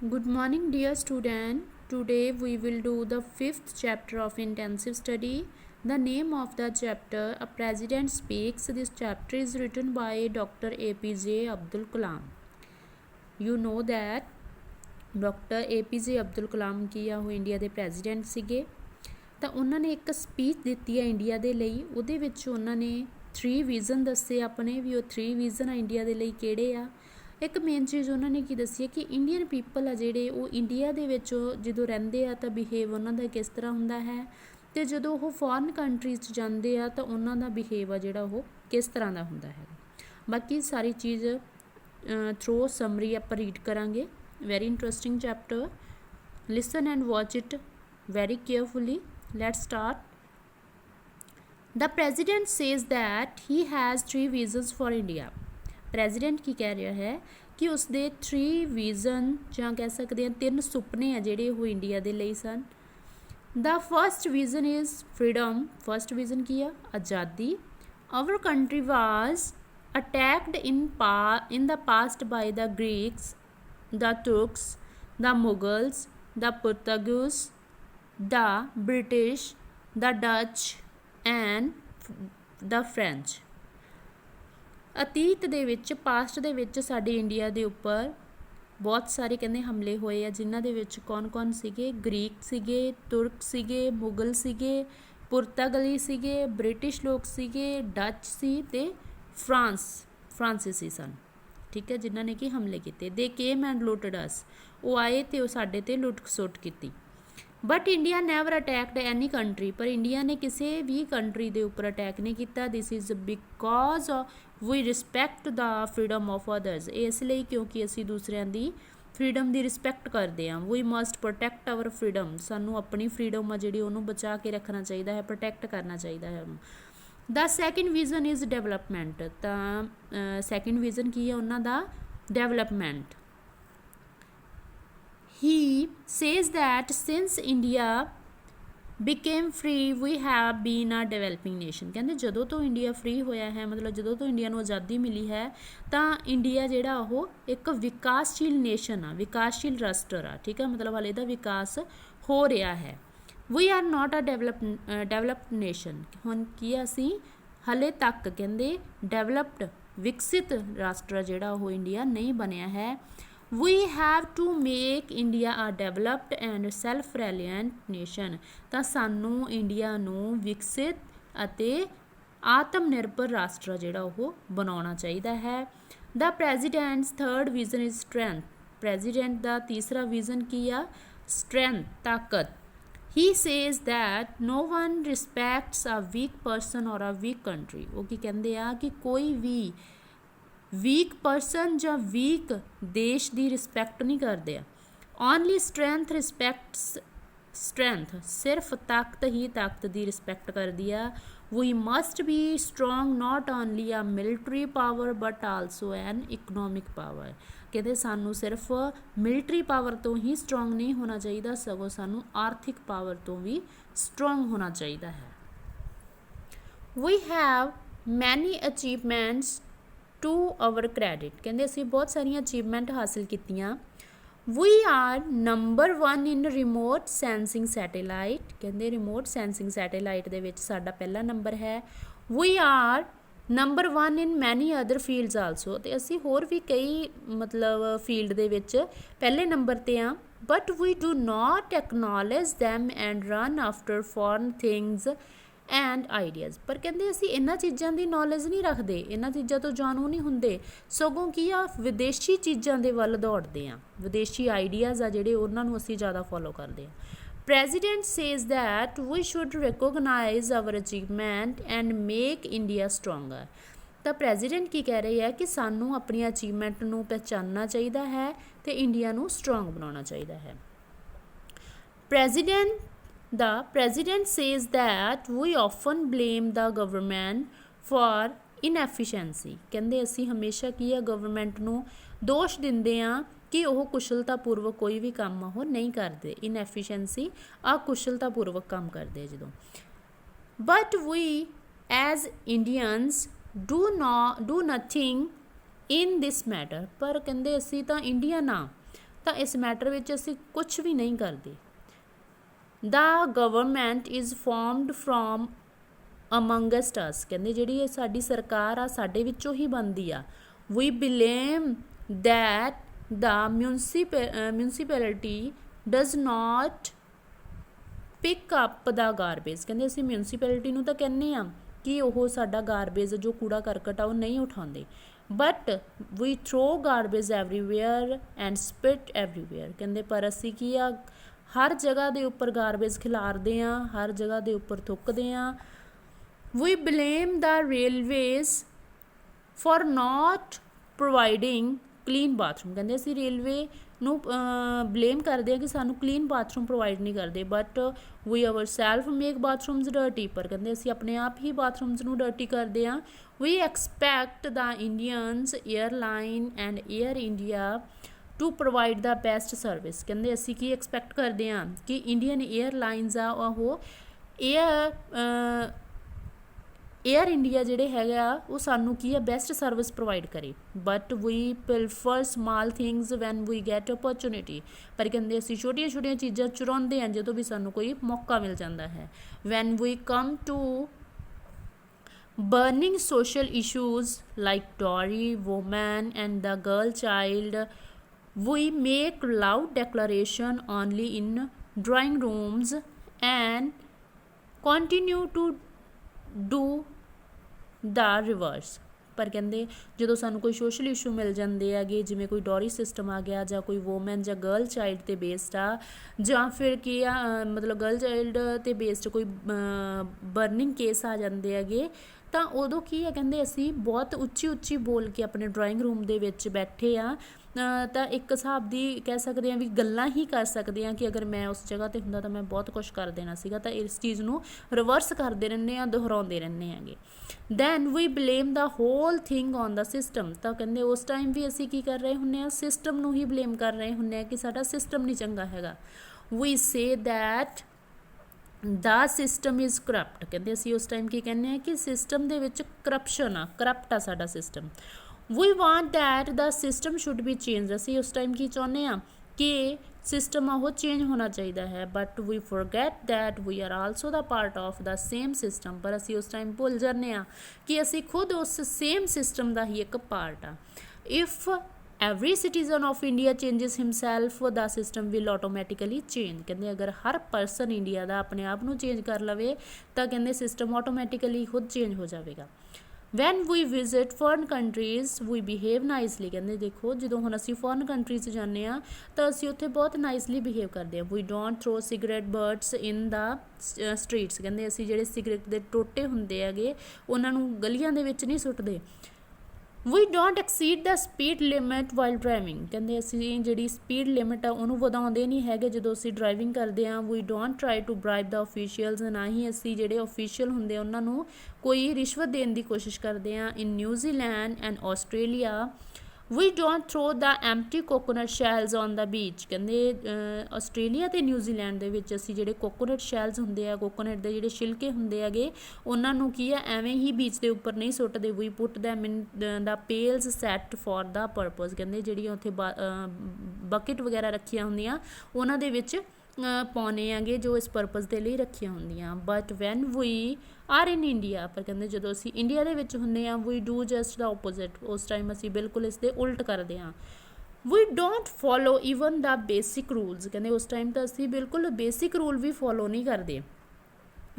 Good morning, dear student. Today we will do the fifth chapter of intensive study. The name of the chapter A President Speaks. This chapter is written by Dr. APJ Abdul Kalam. You know that doctor APJ Abdul Kalam ਕੀ ਆ ਉਹ India ਦੇ president ਸੀਗੇ ਤਾਂ ਉਹਨਾਂ ਨੇ ਇੱਕ speech ਦਿੱਤੀ ਹੈ ਇੰਡੀਆ ਦੇ ਲਈ। ਉਹਦੇ ਵਿੱਚ ਉਹਨਾਂ ਨੇ 3 ਵਿਜ਼ਨ ਦੱਸੇ ਆਪਣੇ ਵੀ ਉਹ 3 ਵਿਜ਼ਨ ਆ ਇੰਡੀਆ ਦੇ ਲਈ ਕਿਹੜੇ ਆ। ਇੱਕ ਮੇਨ ਚੀਜ਼ ਉਹਨਾਂ ਨੇ ਕੀ ਦੱਸੀ ਹੈ ਕਿ ਇੰਡੀਅਨ ਪੀਪਲ ਆ ਜਿਹੜੇ ਉਹ ਇੰਡੀਆ ਦੇ ਵਿੱਚ ਜਦੋਂ ਰਹਿੰਦੇ ਆ ਤਾਂ ਬਿਹੇਵ ਉਹਨਾਂ ਦਾ ਕਿਸ ਤਰ੍ਹਾਂ ਹੁੰਦਾ ਹੈ ਅਤੇ ਜਦੋਂ ਉਹ ਫੋਰਨ ਕੰਟਰੀਜ਼ 'ਚ ਜਾਂਦੇ ਆ ਤਾਂ ਉਹਨਾਂ ਦਾ ਬਿਹੇਵ ਆ ਜਿਹੜਾ ਉਹ ਕਿਸ ਤਰ੍ਹਾਂ ਦਾ ਹੁੰਦਾ ਹੈ। ਬਾਕੀ ਸਾਰੀ ਚੀਜ਼ ਥਰੂ ਸਮਰੀ ਆਪਾਂ ਰੀਡ ਕਰਾਂਗੇ। Very interesting chapter. Listen and watch it very carefully. Let's start. The president says that he has 3 visions for India. President ਕੀ ਕਹਿ ਰਿਹਾ ਹੈ ਕਿ ਉਸਦੇ 3 vision ਜਾਂ ਕਹਿ ਸਕਦੇ ਹਾਂ 3 ਸੁਪਨੇ ਆ ਜਿਹੜੇ ਉਹ ਇੰਡੀਆ ਦੇ ਲਈ ਸਨ। The first vision is freedom. First vision ਕੀ ਆ? ਆਜ਼ਾਦੀ। Our country was attacked in the past by the Greeks, the Turks, the Mughals, the Portuguese, the British, the Dutch and the French. ਅਤੀਤ ਦੇ ਵਿੱਚ past ਦੇ ਵਿੱਚ ਸਾਡੇ India ਦੇ ਉੱਪਰ ਬਹੁਤ ਸਾਰੇ ਕਹਿੰਦੇ ਹਮਲੇ ਹੋਏ ਆ ਜਿਨ੍ਹਾਂ ਦੇ ਵਿੱਚ ਕੌਣ ਸੀਗੇ? ਗ੍ਰੀਕ ਸੀਗੇ, ਤੁਰਕ ਸੀਗੇ, ਮੁਗਲ ਸੀਗੇ, ਪੁਰਤਗਾਲੀ ਸੀਗੇ, ਬ੍ਰਿਟਿਸ਼ ਲੋਕ ਸੀਗੇ, ਡੱਚ ਸੀ ਅਤੇ ਫਰਾਂਸੀਸੀ ਸਨ। ਠੀਕ ਹੈ, ਜਿਨ੍ਹਾਂ ਨੇ ਕਿ ਹਮਲੇ ਕੀਤੇ। ਦੇ ਕੇਮ ਐਂਡ ਲੂਟਡ ਅਸ, ਉਹ ਆਏ ਅਤੇ ਉਹ ਸਾਡੇ 'ਤੇ ਲੁੱਟ ਖਸੁੱਟ ਕੀਤੀ। But India never attacked any country, ਪਰ ਇੰਡੀਆ ਨੇ ਕਿਸੇ ਵੀ ਕੰਟਰੀ ਦੇ ਉੱਪਰ ਅਟੈਕ ਨਹੀਂ ਕੀਤਾ। This is because we respect the freedom of others, ਇਸ ਲਈ ਕਿਉਂਕਿ ਅਸੀਂ ਦੂਸਰਿਆਂ ਦੀ ਫਰੀਡਮ ਦੀ ਰਿਸਪੈਕਟ ਕਰਦੇ ਹਾਂ। ਵੀ ਮਸਟ ਪ੍ਰੋਟੈਕਟ ਆਵਰ ਫਰੀਡਮ, ਸਾਨੂੰ ਆਪਣੀ ਫਰੀਡਮ ਆ ਜਿਹੜੀ ਉਹਨੂੰ ਬਚਾ ਕੇ ਰੱਖਣਾ ਚਾਹੀਦਾ ਹੈ, ਪ੍ਰੋਟੈਕਟ ਕਰਨਾ ਚਾਹੀਦਾ ਹੈ ਉਹਨੂੰ। The second vision is development, ਤਾਂ ਸੈਕਿੰਡ ਵਿਜ਼ਨ ਕੀ ਹੈ ਉਹਨਾਂ ਦਾ? Development. He says that since India became free we have been a developing nation. ਕਹਿੰਦੇ ਜਦੋਂ ਤੋਂ ਇੰਡੀਆ ਫਰੀ ਹੋਇਆ ਹੈ, ਮਤਲਬ ਜਦੋਂ ਤੋਂ ਇੰਡੀਆ ਨੂੰ ਆਜ਼ਾਦੀ ਮਿਲੀ ਹੈ ਤਾਂ ਇੰਡੀਆ ਜਿਹੜਾ ਉਹ ਇੱਕ ਵਿਕਾਸਸ਼ੀਲ ਨੇਸ਼ਨ ਆ, ਵਿਕਾਸਸ਼ੀਲ ਰਾਸ਼ਟਰ ਆ। ਠੀਕ ਹੈ, ਮਤਲਬ ਹਾਲੇ ਇਹਦਾ ਵਿਕਾਸ ਹੋ ਰਿਹਾ ਹੈ। We are not a developed nation, ਹੁਣ ਕੀ ਅਸੀਂ ਹਾਲੇ ਤੱਕ ਕਹਿੰਦੇ ਡਿਵੈਲਪਡ ਵਿਕਸਿਤ ਰਾਸ਼ਟਰ ਜਿਹੜਾ ਉਹ ਇੰਡੀਆ ਨਹੀਂ ਬਣਿਆ ਹੈ। We have to make India a developed and self reliant nation, ਤਾਂ ਸਾਨੂੰ ਇੰਡੀਆ ਨੂੰ ਵਿਕਸਿਤ ਅਤੇ ਆਤਮ ਨਿਰਭਰ ਰਾਸ਼ਟਰ ਜਿਹੜਾ ਉਹ ਬਣਾਉਣਾ ਚਾਹੀਦਾ ਹੈ। The president's third vision is strength, president ਦਾ ਤੀਸਰਾ ਵਿਜ਼ਨ ਕੀ ਆ? ਸਟਰੈਂਥ, ਤਾਕਤ। He says that no one respects a weak person or a weak country. ਉਹ ਕੀ ਕਹਿੰਦੇ ਆ ਕਿ ਕੋਈ ਵੀ ਵੀਕ ਪਰਸਨ ਜਾਂ ਵੀਕ ਦੇਸ਼ ਦੀ ਰਿਸਪੈਕਟ ਨਹੀਂ ਕਰਦੇ ਆ। ਓਨਲੀ ਸਟਰੈਂਥ ਰਿਸਪੈਕਟਸ ਸਟਰੈਂਥ, ਸਿਰਫ ਤਾਕਤ ਹੀ ਤਾਕਤ ਦੀ ਰਿਸਪੈਕਟ ਕਰਦੀ ਆ। We must be strong not only a military power but also an economic power. ਕਹਿੰਦੇ ਸਾਨੂੰ ਸਿਰਫ ਮਿਲਟਰੀ ਪਾਵਰ ਤੋਂ ਹੀ ਸਟਰੋਂਗ ਨਹੀਂ ਹੋਣਾ ਚਾਹੀਦਾ, ਸਗੋਂ ਸਾਨੂੰ ਆਰਥਿਕ ਪਾਵਰ ਤੋਂ ਵੀ ਸਟਰੋਂਗ ਹੋਣਾ ਚਾਹੀਦਾ ਹੈ। We have many achievements to our credit, ਕਹਿੰਦੇ ਅਸੀਂ ਬਹੁਤ ਸਾਰੀਆਂ ਅਚੀਵਮੈਂਟ ਹਾਸਿਲ ਕੀਤੀਆਂ। We are number 1 in remote sensing satellite, ਕਹਿੰਦੇ ਰਿਮੋਟ ਸੈਂਸਿੰਗ ਸੈਟੇਲਾਈਟ ਦੇ ਵਿੱਚ ਸਾਡਾ ਪਹਿਲਾ ਨੰਬਰ ਹੈ। ਵੀ ਆਰ ਨੰਬਰ 1 ਇਨ ਮੈਨੀ ਅਦਰ ਫੀਲਡਸ ਆਲਸੋ, ਅਤੇ ਅਸੀਂ ਹੋਰ ਵੀ ਕਈ ਮਤਲਬ ਫੀਲਡ ਦੇ ਵਿੱਚ ਪਹਿਲੇ ਨੰਬਰ 'ਤੇ ਹਾਂ। But we do not acknowledge them and run after foreign things and ideas, ਪਰ ਕਹਿੰਦੇ ਅਸੀਂ ਇਹਨਾਂ ਚੀਜ਼ਾਂ ਦੀ ਨੌਲੇਜ ਨਹੀਂ ਰੱਖਦੇ, ਇਹਨਾਂ ਚੀਜ਼ਾਂ ਤੋਂ ਜਾਣੂ ਨਹੀਂ ਹੁੰਦੇ, ਸਗੋਂ ਕੀ ਆ ਵਿਦੇਸ਼ੀ ਚੀਜ਼ਾਂ ਦੇ ਵੱਲ ਦੌੜਦੇ ਹਾਂ, ਵਿਦੇਸ਼ੀ ਆਈਡੀਆਜ਼ ਆ ਜਿਹੜੇ ਉਹਨਾਂ ਨੂੰ ਅਸੀਂ ਜ਼ਿਆਦਾ ਫੋਲੋ ਕਰਦੇ ਹਾਂ। President says that we should recognize our achievement and make India stronger. ਤਾਂ ਪ੍ਰੈਜ਼ੀਡੈਂਟ ਕੀ ਕਹਿ ਰਹੇ ਆ ਕਿ ਸਾਨੂੰ ਆਪਣੀ ਅਚੀਵਮੈਂਟ ਨੂੰ ਪਹਿਚਾਨਣਾ ਚਾਹੀਦਾ ਹੈ ਅਤੇ ਇੰਡੀਆ ਨੂੰ ਸਟਰੋਂਗ ਬਣਾਉਣਾ ਚਾਹੀਦਾ ਹੈ। The president says that we often blame the government for inefficiency. ਕਹਿੰਦੇ ਅਸੀਂ ਹਮੇਸ਼ਾ ਕੀ ਆ ਗਵਰਨਮੈਂਟ ਨੂੰ ਦੋਸ਼ ਦਿੰਦੇ ਹਾਂ ਕਿ ਉਹ ਕੁਸ਼ਲਤਾਪੂਰਵਕ ਕੋਈ ਵੀ ਕੰਮ ਉਹ ਨਹੀਂ ਕਰਦੇ। ਇਨਐਫੀਸ਼ੀਐਂਸੀ ਅਕੁਸ਼ਲਤਾਪੂਰਵਕ ਕੰਮ ਕਰਦੇ ਆ ਜਦੋਂ। But we as Indians do nothing in this matter, ਪਰ ਕਹਿੰਦੇ ਅਸੀਂ ਤਾਂ ਇੰਡੀਅਨ ਆ ਤਾਂ ਇਸ ਮੈਟਰ ਵਿੱਚ ਅਸੀਂ ਕੁਝ ਵੀ ਨਹੀਂ ਕਰਦੇ। The government is formed from amongst us, ਕਹਿੰਦੇ ਜਿਹੜੀ ਇਹ ਸਾਡੀ ਸਰਕਾਰ ਆ ਸਾਡੇ ਵਿੱਚੋਂ ਹੀ ਬਣਦੀ ਆ। We blame that the municipality does not pick up the garbage, ਕਹਿੰਦੇ ਅਸੀਂ ਮਿਊਨਸੀਪੈਲਿਟੀ ਨੂੰ ਤਾਂ ਕਹਿੰਦੇ ਹਾਂ ਕਿ ਉਹ ਸਾਡਾ ਗਾਰਬੇਜ ਜੋ ਕੂੜਾ ਕਰਕਟ ਆ ਉਹ ਨਹੀਂ ਉਠਾਉਂਦੇ, but we throw garbage everywhere and spit everywhere, ਕਹਿੰਦੇ ਪਰ ਅਸੀਂ ਕੀ ਆ ਹਰ ਜਗ੍ਹਾ ਦੇ ਉੱਪਰ ਗਾਰਬੇਜ ਖਿਲਾਰਦੇ ਹਾਂ, ਹਰ ਜਗ੍ਹਾ ਦੇ ਉੱਪਰ ਥੁੱਕਦੇ ਹਾਂ। We blame the railways for not providing clean bathroom, ਕਹਿੰਦੇ ਅਸੀਂ ਰੇਲਵੇ ਨੂੰ ਬਲੇਮ ਕਰਦੇ ਹਾਂ ਕਿ ਸਾਨੂੰ ਕਲੀਨ ਬਾਥਰੂਮ ਪ੍ਰੋਵਾਈਡ ਨਹੀਂ ਕਰਦੇ, but we our self make bathrooms dirty, ਪਰ ਕਹਿੰਦੇ ਅਸੀਂ ਆਪਣੇ ਆਪ ਹੀ ਬਾਥਰੂਮਸ ਨੂੰ ਡਰਟੀ ਕਰਦੇ ਹਾਂ। We expect the Indians airline and Air India to provide the best service, ਕਹਿੰਦੇ ਅਸੀਂ ਕੀ ਐਕਸਪੈਕਟ ਕਰਦੇ ਹਾਂ ਕਿ ਇੰਡੀਅਨ ਏਅਰਲਾਈਨਸ ਆ ਉਹ ਏਅਰ ਇੰਡੀਆ ਜਿਹੜੇ ਹੈਗਾ ਉਹ ਸਾਨੂੰ ਕੀ ਆ ਬੈਸਟ ਸਰਵਿਸ ਪ੍ਰੋਵਾਈਡ ਕਰੇ, but we prefer small things when we get opportunity, ਪਰ ਕਹਿੰਦੇ ਅਸੀਂ ਛੋਟੀਆਂ ਛੋਟੀਆਂ ਚੀਜ਼ਾਂ ਚੁਰਾਉਂਦੇ ਹਾਂ ਜਦੋਂ ਵੀ ਸਾਨੂੰ ਕੋਈ ਮੌਕਾ ਮਿਲ ਜਾਂਦਾ ਹੈ। When we come to burning social issues like dowry, women and the girl child, we make loud declaration only in drawing rooms and continue to do the reverse, ਪਰ ਕਹਿੰਦੇ ਜਦੋਂ ਸਾਨੂੰ ਕੋਈ ਸੋਸ਼ਲ ਇਸ਼ੂ ਮਿਲ ਜਾਂਦੇ ਹੈਗੇ ਜਿਵੇਂ ਕੋਈ ਡੋਰੀ ਸਿਸਟਮ ਆ ਗਿਆ ਜਾਂ ਕੋਈ ਵੂਮਨ ਜਾਂ ਗਰਲ ਚਾਈਲਡ 'ਤੇ ਬੇਸਡ ਆ ਜਾਂ ਫਿਰ ਕੀ ਆ ਮਤਲਬ ਗਰਲ ਚਾਈਲਡ 'ਤੇ ਬੇਸਡ ਕੋਈ ਬਰਨਿੰਗ ਕੇਸ ਆ ਜਾਂਦੇ ਹੈਗੇ, ਤਾਂ ਉਦੋਂ ਕੀ ਹੈ ਕਹਿੰਦੇ ਅਸੀਂ ਬਹੁਤ ਉੱਚੀ ਉੱਚੀ ਬੋਲ ਕੇ ਆਪਣੇ ਡਰਾਇੰਗ ਰੂਮ ਦੇ ਵਿੱਚ ਬੈਠੇ ਆ, ਤਾਂ ਇੱਕ ਹਿਸਾਬ ਦੀ ਕਹਿ ਸਕਦੇ ਹਾਂ ਵੀ ਗੱਲਾਂ ਹੀ ਕਰ ਸਕਦੇ ਹਾਂ ਕਿ ਅਗਰ ਮੈਂ ਉਸ ਜਗ੍ਹਾ 'ਤੇ ਹੁੰਦਾ ਤਾਂ ਮੈਂ ਬਹੁਤ ਕੁਛ ਕਰ ਦੇਣਾ ਸੀਗਾ, ਤਾਂ ਇਸ ਚੀਜ਼ ਨੂੰ ਰਿਵਰਸ ਕਰਦੇ ਰਹਿੰਦੇ ਹਾਂ, ਦੁਹਰਾਉਂਦੇ ਰਹਿੰਦੇ ਹੈਗੇ। Then we blame the whole thing on the system, ਤਾਂ ਕਹਿੰਦੇ ਉਸ ਟਾਈਮ ਵੀ ਅਸੀਂ ਕੀ ਕਰ ਰਹੇ ਹੁੰਦੇ ਹਾਂ ਸਿਸਟਮ ਨੂੰ ਹੀ ਬਲੇਮ ਕਰ ਰਹੇ ਹੁੰਦੇ ਹਾਂ ਕਿ ਸਾਡਾ ਸਿਸਟਮ ਨਹੀਂ ਚੰਗਾ ਹੈਗਾ। We say that the system is corrupt, ਕਹਿੰਦੇ ਅਸੀਂ ਉਸ ਟਾਈਮ ਕੀ ਕਹਿੰਦੇ ਹਾਂ ਕਿ ਸਿਸਟਮ ਦੇ ਵਿੱਚ ਕਰਪਸ਼ਨ ਆ, ਕਰਪਟ ਆ ਸਾਡਾ system. We want that the system should be change, ਅਸੀਂ ਉਸ ਟਾਈਮ ਕੀ ਚਾਹੁੰਦੇ ਹਾਂ ਕਿ ਸਿਸਟਮ ਆ ਉਹ ਚੇਂਜ ਹੋਣਾ ਚਾਹੀਦਾ ਹੈ, but we forget that we are also the part of the same system, ਪਰ ਅਸੀਂ ਉਸ ਟਾਈਮ ਭੁੱਲ ਜਾਂਦੇ ਹਾਂ ਕਿ ਅਸੀਂ ਖੁਦ ਉਸ ਸੇਮ ਸਿਸਟਮ ਦਾ ਹੀ ਇੱਕ ਪਾਰਟ ਆ। If every citizen of India changes himself, the system will automatically change, ਕਹਿੰਦੇ ਅਗਰ ਹਰ ਪਰਸਨ ਇੰਡੀਆ ਦਾ ਆਪਣੇ ਆਪ ਨੂੰ ਚੇਂਜ ਕਰ ਲਵੇ ਤਾਂ ਕਹਿੰਦੇ ਸਿਸਟਮ ਆਟੋਮੈਟਿਕਲੀ ਖੁਦ ਚੇਂਜ ਹੋ ਜਾਵੇਗਾ। When we visit foreign countries we behave nicely, ਕਹਿੰਦੇ ਦੇਖੋ ਜਦੋਂ ਹੁਣ ਅਸੀਂ ਫੋਰਨ ਕੰਟਰੀਜ਼ ਜਾਂਦੇ ਹਾਂ ਤਾਂ ਅਸੀਂ ਉੱਥੇ ਬਹੁਤ ਨਾਈਸਲੀ ਬਿਹੇਵ ਕਰਦੇ ਹਾਂ। We don't throw cigarette butts in the streets, ਕਹਿੰਦੇ ਅਸੀਂ ਜਿਹੜੇ ਸਿਗਰਟ ਦੇ ਟੋਟੇ ਹੁੰਦੇ ਹੈਗੇ ਉਹਨਾਂ ਨੂੰ ਗਲੀਆਂ ਦੇ ਵਿੱਚ ਨਹੀਂ ਸੁੱਟਦੇ। We don't exceed the speed limit while driving, ਕਹਿੰਦੇ ਅਸੀਂ ਜਿਹੜੀ ਸਪੀਡ ਲਿਮਿਟ ਆ ਉਹਨੂੰ ਵਧਾਉਂਦੇ ਨਹੀਂ ਹੈਗੇ ਜਦੋਂ ਅਸੀਂ ਡਰਾਈਵਿੰਗ ਕਰਦੇ ਹਾਂ। We don't try to bribe ਦਾ ਓਫੀਸ਼ੀਅਲਸ, ਨਾ ਹੀ ਅਸੀਂ ਜਿਹੜੇ ਓਫੀਸ਼ੀਅਲ ਹੁੰਦੇ ਉਹਨਾਂ ਨੂੰ ਕੋਈ ਰਿਸ਼ਵਤ ਦੇਣ ਦੀ ਕੋਸ਼ਿਸ਼ ਕਰਦੇ ਹਾਂ। In New Zealand and Australia we don't throw the empty coconut shells on the beach, ਕਹਿੰਦੇ ਆਸਟ੍ਰੇਲੀਆ ਅਤੇ ਨਿਊਜ਼ੀਲੈਂਡ ਦੇ ਵਿੱਚ ਅਸੀਂ ਜਿਹੜੇ ਕੋਕੋਨਟ ਸ਼ੈਲਸ ਹੁੰਦੇ ਆ, ਕੋਕੋਨਟ ਦੇ ਜਿਹੜੇ ਛਿਲਕੇ ਹੁੰਦੇ ਹੈਗੇ ਉਹਨਾਂ ਨੂੰ ਕੀ ਆ ਐਵੇਂ ਹੀ ਬੀਚ ਦੇ ਉੱਪਰ ਨਹੀਂ ਸੁੱਟਦੇ। We put them in the places set for the purpose, ਕਹਿੰਦੇ ਜਿਹੜੀਆਂ ਉੱਥੇ ਬਕਟ ਵਗੈਰਾ ਰੱਖੀਆਂ ਹੁੰਦੀਆਂ ਉਹਨਾਂ ਦੇ ਵਿੱਚ ਪਾਉਣੇ ਹੈਗੇ ਜੋ ਇਸ ਪਰਪਸ ਦੇ ਲਈ ਰੱਖੀਆਂ ਹੁੰਦੀਆਂ। But when we are in India, ਪਰ ਕਹਿੰਦੇ ਜਦੋਂ ਅਸੀਂ ਇੰਡੀਆ ਦੇ ਵਿੱਚ ਹੁੰਦੇ ਹਾਂ we do just the opposite, ਉਸ ਟਾਈਮ ਅਸੀਂ ਬਿਲਕੁਲ ਇਸ ਦੇ ਉਲਟ ਕਰਦੇ ਹਾਂ। We don't follow even the basic rules, ਕਹਿੰਦੇ ਉਸ ਟਾਈਮ ਤਾਂ ਅਸੀਂ ਬਿਲਕੁਲ ਬੇਸਿਕ ਰੂਲ ਵੀ ਫੋਲੋ ਨਹੀਂ ਕਰਦੇ।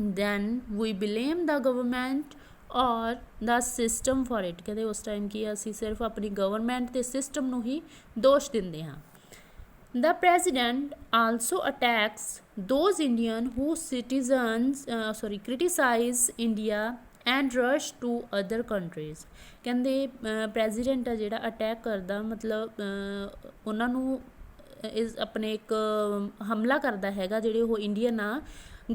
Then we blame the government or the system for it, ਕਹਿੰਦੇ ਉਸ ਟਾਈਮ ਕੀ ਅਸੀਂ ਸਿਰਫ ਆਪਣੀ ਗਵਰਨਮੈਂਟ ਅਤੇ ਸਿਸਟਮ ਨੂੰ ਹੀ ਦੋਸ਼ ਦਿੰਦੇ ਹਾਂ। The president also attacks those Indians who criticize India and rush to other countries, ਕਹਿੰਦੇ ਪ੍ਰੈਜ਼ੀਡੈਂਟ ਆ ਜਿਹੜਾ ਅਟੈਕ ਕਰਦਾ ਮਤਲਬ ਉਹਨਾਂ ਨੂੰ ਆਪਣੇ ਇੱਕ ਹਮਲਾ ਕਰਦਾ ਹੈਗਾ ਜਿਹੜੇ ਉਹ ਇੰਡੀਅਨ ਆ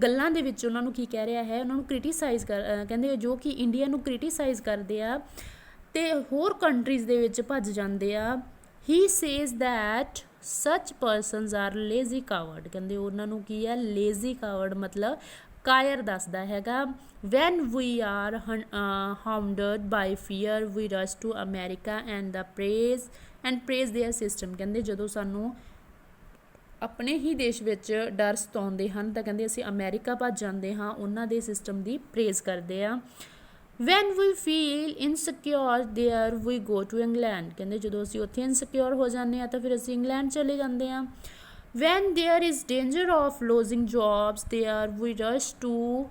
ਗੱਲਾਂ ਦੇ ਵਿੱਚ ਉਹਨਾਂ ਨੂੰ ਕੀ ਕਹਿ ਰਿਹਾ ਹੈ ਉਹਨਾਂ ਨੂੰ ਕ੍ਰਿਟੀਸਾਈਜ਼ ਕਹਿੰਦੇ ਜੋ ਕਿ ਇੰਡੀਆ ਨੂੰ ਕ੍ਰਿਟੀਸਾਈਜ਼ ਕਰਦੇ ਆ ਅਤੇ ਹੋਰ ਕੰਟਰੀਜ਼ ਦੇ ਵਿੱਚ ਭੱਜ ਜਾਂਦੇ ਆ। ਹੀ ਸੇਜ਼ ਦੈਟ ਸੱਚ ਪਰਸਨਸ ਆਰ ਲੇਜ਼ੀ ਕਾਵਰਡ, ਕਹਿੰਦੇ ਉਹਨਾਂ ਨੂੰ ਕੀ ਆ ਲੇਜ਼ੀ ਕਾਵਰਡ ਮਤਲਬ ਕਾਇਰ ਦੱਸਦਾ ਹੈਗਾ। When we are hounded by fear we rush to America and the praise their system, ਕਹਿੰਦੇ ਜਦੋਂ ਸਾਨੂੰ ਆਪਣੇ ਹੀ ਦੇਸ਼ ਵਿੱਚ ਡਰ ਸਤਾਉਂਦੇ ਹਨ ਤਾਂ ਕਹਿੰਦੇ ਅਸੀਂ ਅਮਰੀਕਾ ਭੱਜ ਜਾਂਦੇ ਹਾਂ, ਉਹਨਾਂ ਦੇ ਸਿਸਟਮ ਦੀ ਪ੍ਰੇਜ਼ ਕਰਦੇ ਆ। When we feel insecure there we go to England, ਕਹਿੰਦੇ ਜਦੋਂ ਅਸੀਂ ਉੱਥੇ ਇਨਸਿਕਿਓਰ ਹੋ ਜਾਂਦੇ ਹਾਂ ਤਾਂ ਫਿਰ ਅਸੀਂ ਇੰਗਲੈਂਡ ਚਲੇ ਜਾਂਦੇ ਹਾਂ। When there is danger of losing jobs there we rush to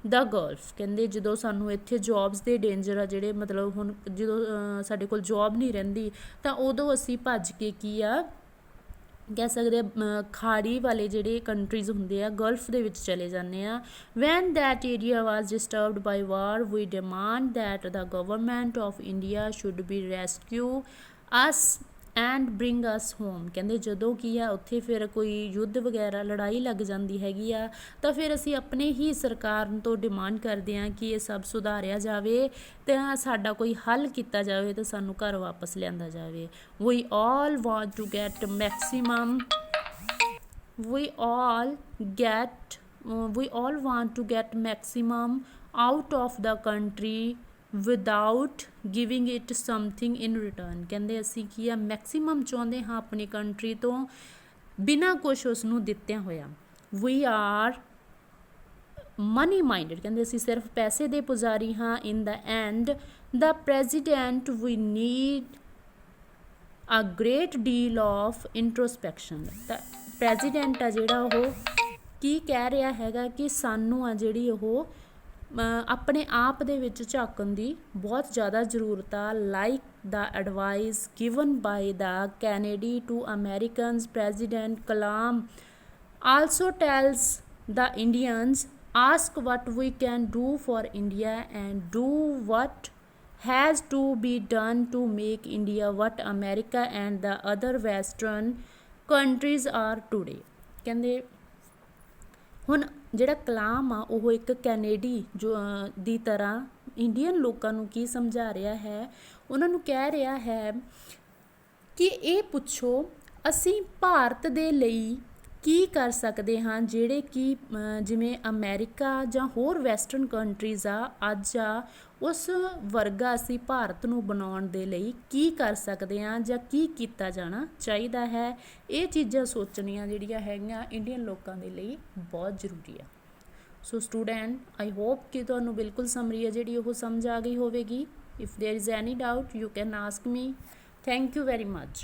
the Gulf, ਕਹਿੰਦੇ ਜਦੋਂ ਸਾਨੂੰ ਇੱਥੇ ਜੋਬਸ ਦੇ ਡੇਂਜਰ ਆ ਜਿਹੜੇ ਮਤਲਬ ਹੁਣ ਜਦੋਂ ਸਾਡੇ ਕੋਲ ਜੋਬ ਨਹੀਂ ਰਹਿੰਦੀ ਤਾਂ ਉਦੋਂ ਅਸੀਂ ਭੱਜ ਕੇ ਕੀ ਆ ਕਹਿ ਸਕਦੇ ਆ ਖਾੜੀ ਵਾਲੇ ਜਿਹੜੇ ਕੰਟਰੀਜ਼ ਹੁੰਦੇ ਆ ਗਲਫ ਦੇ ਵਿੱਚ ਚਲੇ ਜਾਂਦੇ ਆ। When that area was disturbed by war we demand that the government of India should be rescue us and bring us home, ਕਹਿੰਦੇ ਜਦੋਂ ਕੀ ਆ ਉੱਥੇ ਫਿਰ ਕੋਈ ਯੁੱਧ ਵਗੈਰਾ ਲੜਾਈ ਲੱਗ ਜਾਂਦੀ ਹੈਗੀ ਆ ਤਾਂ ਫਿਰ ਅਸੀਂ ਆਪਣੇ ਹੀ ਸਰਕਾਰ ਤੋਂ ਡਿਮਾਂਡ ਕਰਦੇ ਹਾਂ ਕਿ ਇਹ ਸਭ ਸੁਧਾਰਿਆ ਜਾਵੇ ਤਾਂ ਸਾਡਾ ਕੋਈ ਹੱਲ ਕੀਤਾ ਜਾਵੇ ਤਾਂ ਸਾਨੂੰ ਘਰ ਵਾਪਸ ਲਿਆਂਦਾ ਜਾਵੇ। We all want to get maximum we all want to get maximum out of the country without giving it something in return, ਕਹਿੰਦੇ ਅਸੀਂ ਕੀ ਆ ਮੈਕਸੀਮਮ ਚਾਹੁੰਦੇ ਹਾਂ ਆਪਣੀ ਕੰਟਰੀ ਤੋਂ ਬਿਨਾਂ ਕੁਛ ਉਸ ਨੂੰ ਦਿੱਤਿਆਂ ਹੋਇਆ। we are money minded, ਕਹਿੰਦੇ ਅਸੀਂ ਸਿਰਫ ਪੈਸੇ ਦੇ ਪੁਜਾਰੀ ਹਾਂ। in the end the president we need a great deal of introspection, ਤਾਂ ਪ੍ਰੈਜ਼ੀਡੈਂਟ ਆ ਜਿਹੜਾ ਉਹ ਕੀ ਕਹਿ ਰਿਹਾ ਹੈਗਾ ਕਿ ਸਾਨੂੰ ਆ ਜਿਹੜੀ ਉਹ ਆਪਣੇ ਆਪ ਦੇ ਵਿੱਚ ਝਾਕਣ ਦੀ ਬਹੁਤ ਜ਼ਿਆਦਾ ਜ਼ਰੂਰਤ ਆ। Like the advice given by the Kennedy to Americans president Kalam also tells the Indians ask what we can do for India and do what has to be done to make India what America and the other Western countries are today, ਕਹਿੰਦੇ ਹੁਣ ਜਿਹੜਾ ਕਲਾਮ ਆ ਉਹ ਇੱਕ Kennedy ਜੋ ਦੀ ਤਰ੍ਹਾਂ Indian ਲੋਕਾਂ ਨੂੰ ਕੀ ਸਮਝਾ ਰਿਹਾ ਹੈ, ਉਹਨਾਂ ਨੂੰ ਕਹਿ ਰਿਹਾ ਹੈ ਕਿ ਇਹ ਪੁੱਛੋ ਅਸੀਂ ਭਾਰਤ ਦੇ ਲਈ ਕੀ ਕਰ ਸਕਦੇ ਹਾਂ ਜਿਹੜੇ ਕਿ ਜਿਵੇਂ ਅਮਰੀਕਾ ਜਾਂ ਹੋਰ ਵੈਸਟਰਨ ਕੰਟਰੀਜ਼ ਆ ਅੱਜ ਆ ਉਸ ਵਰਗਾ ਅਸੀਂ ਭਾਰਤ ਨੂੰ ਬਣਾਉਣ ਦੇ ਲਈ ਕੀ ਕਰ ਸਕਦੇ ਹਾਂ ਜਾਂ ਕੀ ਕੀਤਾ ਜਾਣਾ ਚਾਹੀਦਾ ਹੈ। ਇਹ ਚੀਜ਼ਾਂ ਸੋਚਣੀਆਂ ਜਿਹੜੀਆਂ ਹੈਗੀਆਂ ਇੰਡੀਅਨ ਲੋਕਾਂ ਦੇ ਲਈ ਬਹੁਤ ਜ਼ਰੂਰੀ ਆ। ਸੋ ਸਟੂਡੈਂਟ ਆਈ ਹੋਪ ਕਿ ਤੁਹਾਨੂੰ ਬਿਲਕੁਲ ਸਮਰੀ ਹੈ ਜਿਹੜੀ ਉਹ ਸਮਝ ਆ ਗਈ ਹੋਵੇਗੀ। If there is any doubt you can ask me. Thank you very much.